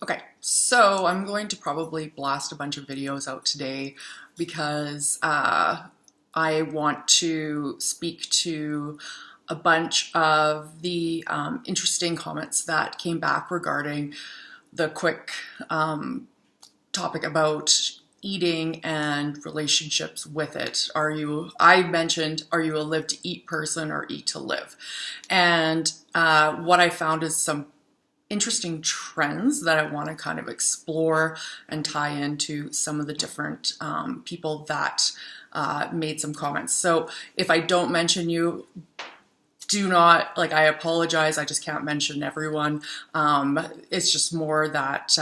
Okay, so I'm going to probably blast a bunch of videos out today because I want to speak to a bunch of the interesting comments that came back regarding the quick topic about eating and relationships with it. I mentioned, are you a live to eat person or eat to live? And what I found is some interesting trends that I want to kind of explore and tie into some of the different people that made some comments. So if I don't mention you, do not, like, I apologize. I just can't mention everyone. It's just more that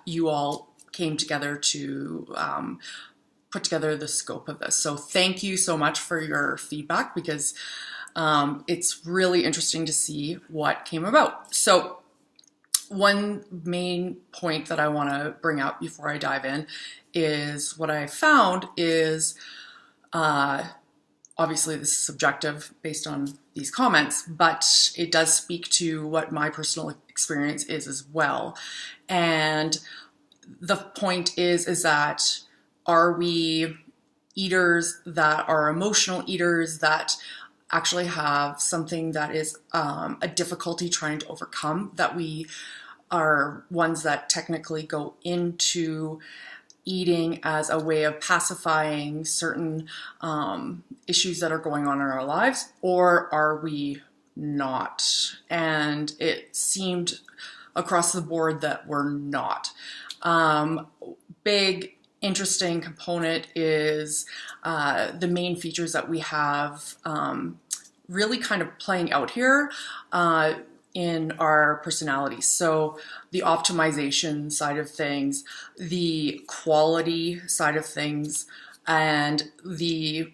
you all came together to put together the scope of this. So thank you so much for your feedback because it's really interesting to see what came about. So one main point that I want to bring up before I dive in is what I found is obviously this is subjective based on these comments, but it does speak to what my personal experience is as well. And the point is that are we eaters that are emotional eaters that actually have something that is a difficulty trying to overcome, that we are ones that technically go into eating as a way of pacifying certain issues that are going on in our lives, or are we not? And it seemed across the board that we're not. Big interesting component is the main features that we have really kind of playing out here in our personalities. So the optimization side of things, the quality side of things, and the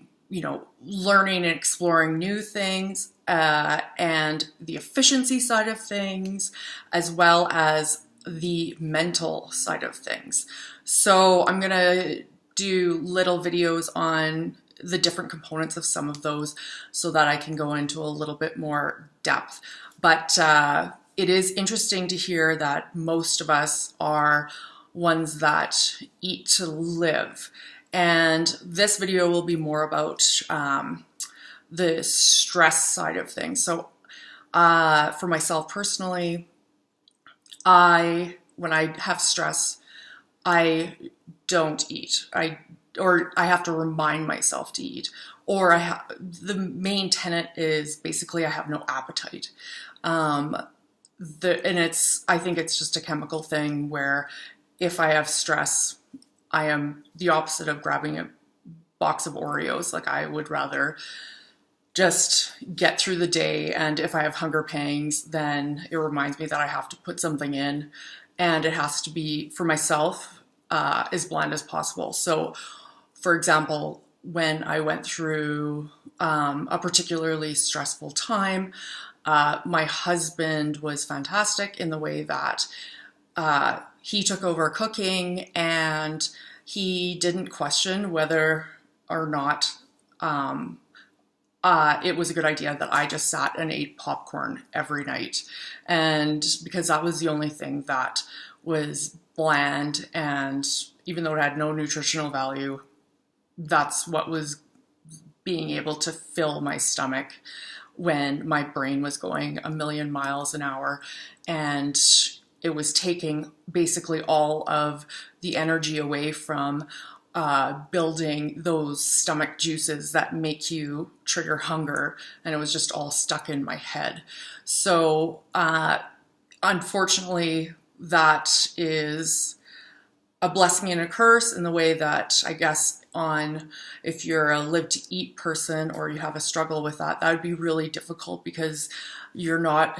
learning and exploring new things, and the efficiency side of things, as well as the mental side of things. So I'm gonna do little videos on the different components of some of those so that I can go into a little bit more depth. But it is interesting to hear that most of us are ones that eat to live. And this video will be more about the stress side of things. So for myself personally, when I have stress, I don't eat. Or I have to remind myself to eat. Or the main tenet is basically I have no appetite. I think it's just a chemical thing where if I have stress, I am the opposite of grabbing a box of Oreos. Like, I would rather just get through the day, and if I have hunger pangs, then it reminds me that I have to put something in, and it has to be, for myself, as bland as possible. So, for example, when I went through a particularly stressful time, my husband was fantastic in the way that he took over cooking, and he didn't question whether or not it was a good idea that I just sat and ate popcorn every night. And because that was the only thing that was bland, and even though it had no nutritional value, that's what was being able to fill my stomach when my brain was going a million miles an hour, and it was taking basically all of the energy away from building those stomach juices that make you trigger hunger, and it was just all stuck in my head. So unfortunately, that is a blessing and a curse in the way that, I guess, if you're a live to eat person or you have a struggle with that, that would be really difficult because you're not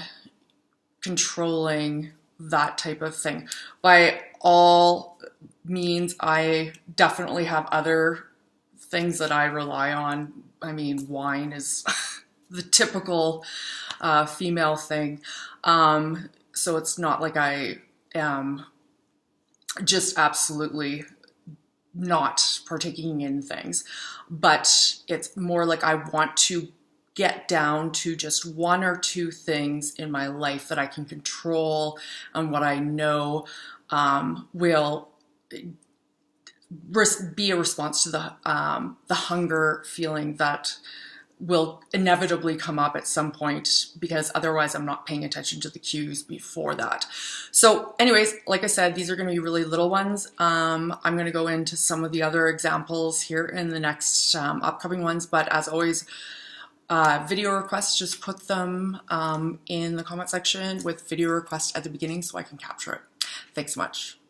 controlling that type of thing. By all means, I definitely have other things that I rely on. I mean, wine is the typical female thing. So it's not like I am just absolutely not partaking in things, but it's more like I want to get down to just one or two things in my life that I can control and what I know will be a response to the hunger feeling that will inevitably come up at some point, because otherwise I'm not paying attention to the cues before that. So anyways, like I said, these are going to be really little ones. I'm going to go into some of the other examples here in the next upcoming ones, but as always, video requests, just put them in the comment section with video request at the beginning so I can capture it. Thanks so much.